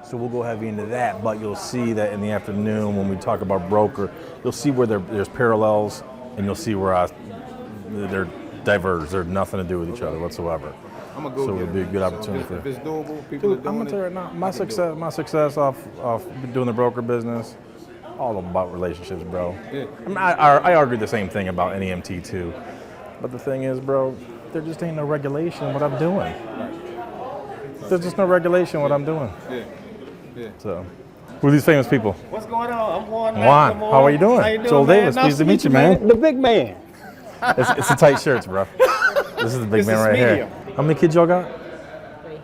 So we'll go heavy into that, but you'll see that in the afternoon when we talk about broker, you'll see where there's parallels, and you'll see where they're diverged. They're nothing to do with each other whatsoever. I'm a go. So it would be a good opportunity for. If it's doable, people are doing I'm gonna tell you right now, my success off doing the broker business, all about relationships, bro. Yeah. I mean, I argue the same thing about NEMT too, but the thing is, bro, there just ain't no regulation what I'm doing. There's just no regulation what I'm doing. Yeah. Yeah. So, who are these famous people? What's going on? I'm Juan. Juan, how are you doing? How you doing, Joel man? Davis, Nice pleased to meet you, man. The big man. It's the tight shirts, bro. This is the big This man is right medium. here. How many kids y'all got? 3.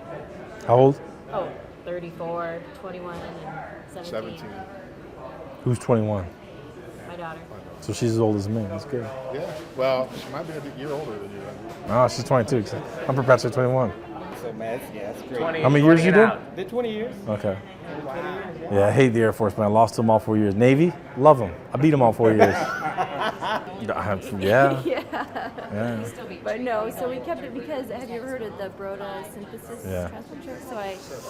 How old? Oh, 34, 21, and 17. Who's 21? My daughter. So she's as old as me. That's good. Yeah. Well, she might be a year older than you. Oh, she's 22. I'm perpetually 21. So, man, yeah, that's great. How many years you did? Did 20 years. Okay. Yeah, I hate the Air Force, man. I lost them all 4 years. Navy, love them. I beat them all 4 years. Yeah. Yeah. But no, so we kept it because, have you ever heard of the Broda synthesis Yeah. transport chart? So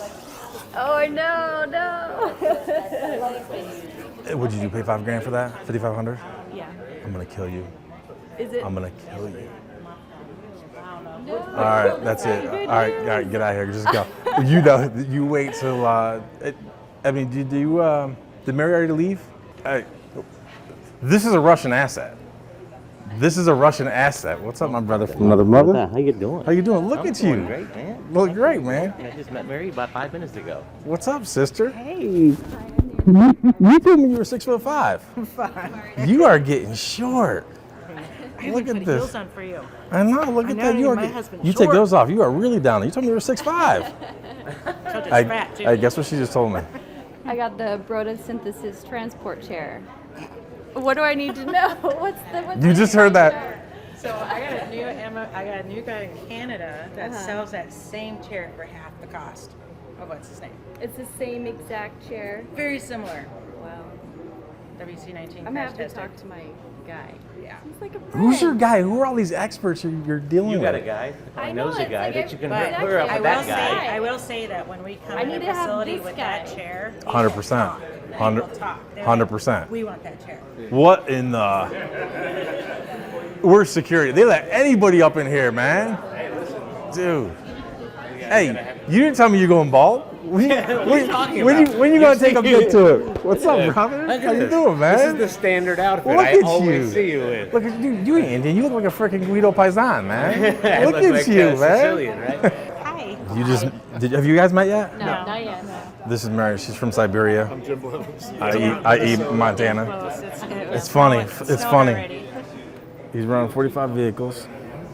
oh no. What'd you do? Pay $5,000 for that? 5,500? Yeah. I'm gonna kill you. Is it? I'm gonna kill you. No. All right, that's it. All right, get out of here. Just go. You wait till. Did Mary already leave? This is a Russian asset. What's up, my brother from another mother? How you doing? How you doing? Look at you. Great, man. Look great, man. I just met Mary about 5 minutes ago. What's up, sister? Hey. You told me you were 6'5". 5. You are getting short. Look at this. Heels on for you. I know. Look at that. You take those off. You are really down. You told me you were 6'5". I guess what she just told me. I got the Broda synthesis transport chair. What do I need to know? What's You just heard that. So I got a new guy in Canada that sells that same chair for half the cost of what's his name. It's the same exact chair. Very similar. Wow. WC19. I'm gonna have to talk to my guy. Yeah. He's like a friend. Who's your guy? Who are all these experts you're dealing You with? got a guy, I a know, nosy it's guy like that you can But hook her up I with will that guy. I will say that when we come I to need the to have facility this with guy. that chair, 100%. 100%. We want that chair. What in the? We're security. They let anybody up in here, man. Dude. Hey, you didn't tell me you're going bald. When you gonna take a bit to it? What's up, brother? How you doing, man? This is the standard outfit Look I at always you. see you in. Look at you. You ain't Indian. You look like a freaking Guido Paisan, man. I Look look at like, you, man. Sicilian, right? Hi. You just have you guys met yet? No, not yet. This is Mary. She's from Siberia. I'm Jim Blevins. I eat Montana. Close. It's funny. It's It's snowed funny. already. He's running 45 vehicles.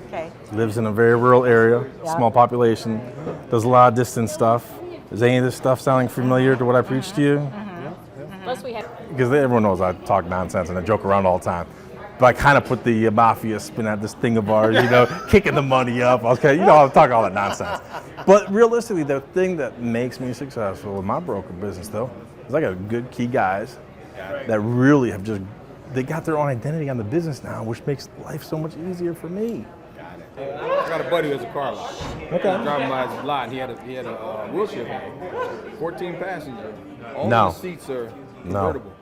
Okay. Lives in a very rural area, small population. Does a lot of distance stuff. Is any of this stuff sounding familiar to what I preach to you? Plus we have Because everyone knows I talk nonsense and I joke around all the time. But I kind of put the mafia spin at this thing of ours, kicking the money up. Okay, I talk all that nonsense. But realistically, the thing that makes me successful with my broker business, though, is I got good key guys that really have they got their own identity on the business now, which makes life so much easier for me. I got a buddy who has a car lot. Okay. I driving by his lot, and he had a wheelchair van, 14 passenger. All No. the seats are No. convertible.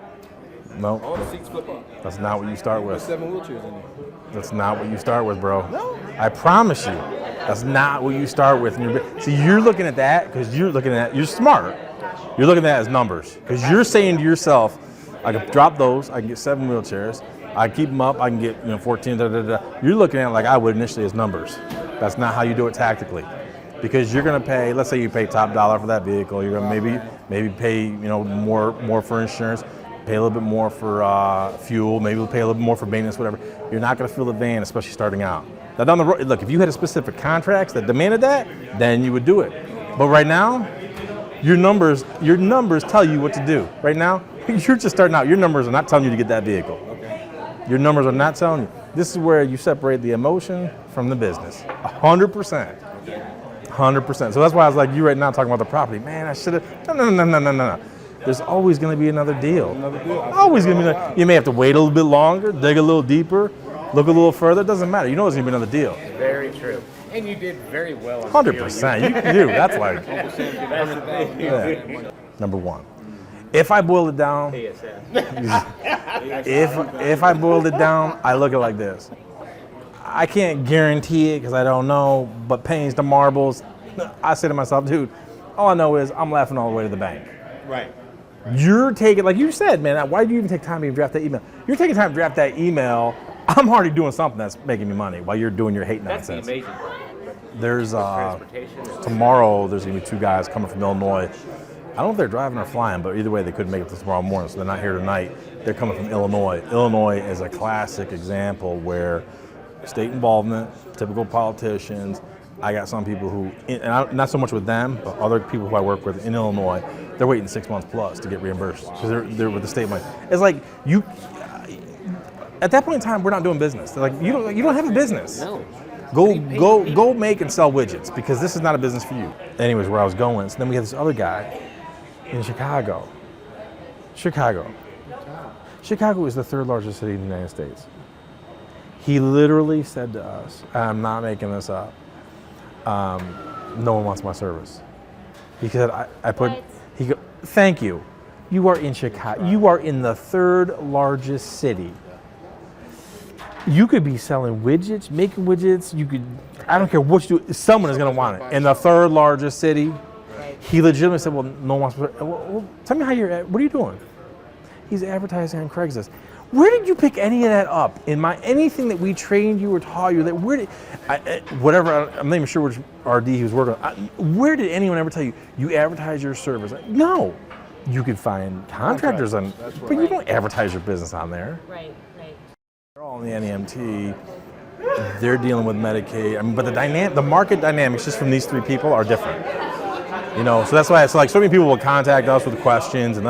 No, All the seats flip up. that's not what you start There's with. 7 wheelchairs in there. That's not what you start with, bro. I promise you, that's not what you start with. See, you're looking at that because you're smart. You're looking at that as numbers because you're saying to yourself, I can drop those, I can get 7 wheelchairs, I keep them up, I can get 14. You're looking at it like I would initially as numbers. That's not how you do it tactically, because you're going to pay. Let's say you pay top dollar for that vehicle. You're going to maybe pay more for insurance. Pay a little bit more for fuel, maybe we'll pay a little bit more for maintenance, whatever. You're not gonna fill the van, especially starting out. Now down the road, look, if you had a specific contracts that demanded that, then you would do it. But right now, your numbers tell you what to do. Right now, you're just starting out. Your numbers are not telling you to get that vehicle. Your numbers are not telling you. This is where you separate the emotion from the business, 100%. 100%. So that's why I was like you right now talking about the property. Man, I should have, no. There's always going to be another deal. Always going to be. You may have to wait a little bit longer, dig a little deeper, look a little further. It doesn't matter. You know there's going to be another deal. Very true. And you did very well. 100%. You do. That's like. That's the thing. Yeah. Number one. If I boil it down, if I boiled it down, I look at it like this. I can't guarantee it because I don't know, but pennies to marbles, I say to myself, dude, all I know is I'm laughing all the way to the bank. Right. You're taking, like you said, man, why do you even take time to even draft that email? You're taking time to draft that email. I'm already doing something that's making me money while you're doing your hate That's the nonsense. amazing part. There's Transportation. tomorrow. There's gonna be 2 guys coming from Illinois. I don't know if they're driving or flying, but either way, they couldn't make it till tomorrow morning, so they're not here tonight. They're coming from Illinois. Illinois is a classic example where state involvement, typical politicians. I got some people who, not so much with them, but other people who I work with in Illinois, they're waiting 6 months plus to get reimbursed because they're with the state money. It's like you. At that point in time, we're not doing business. They're like, you don't have a business. No. Go make and sell widgets because this is not a business for you. Anyways, where I was going, so then we had this other guy in Chicago. Chicago is the 3rd largest city in the United States. He literally said to us, I'm not making this up, no one wants my service. He said, thank you. You are in Chicago. You are in the 3rd largest city. You could be selling widgets, making widgets. I don't care what you do. Someone is going to want it. In the 3rd largest city, he legitimately said, well, no one wants to. Well, tell me what are you doing? He's advertising on Craigslist. Where did you pick any of that up? Anything that we trained you or taught you, I'm not even sure which RD he was working on. Where did anyone ever tell you, you advertise your service? No. You could find contractors on, but you don't advertise your business on there. Right. They're all in the NEMT. They're dealing with Medicaid. But the market dynamics just from these 3 people are different. So that's why it's like so many people will contact us with questions, and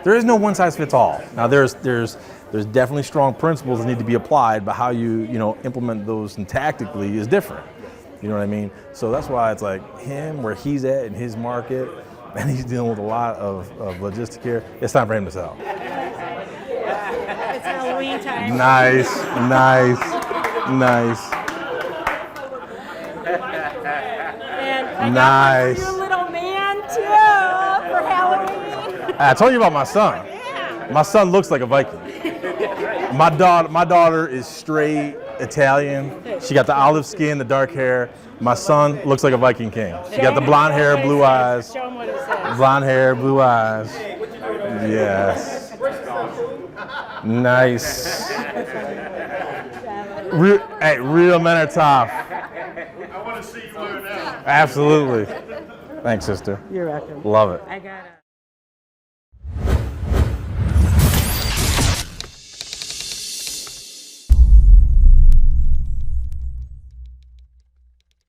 there is no one size fits all. Now there's definitely strong principles that need to be applied, but how you implement those and tactically is different. You know what I mean? So that's why it's like him, where he's at in his market, and he's dealing with a lot of logistic here. It's time for him to sell. It's Halloween time. Nice. And I Nice. got my little man too for Halloween. I told you about my son. My son looks like a Viking. My daughter is straight Italian. She got the olive skin, the dark hair. My son looks like a Viking king. She got the blonde hair, blue eyes. Show him what it says. Blonde hair, blue eyes. Yes. Nice. Real men are tough. I want to see you learn that. Absolutely. Thanks, sister. You're welcome. Love it. I got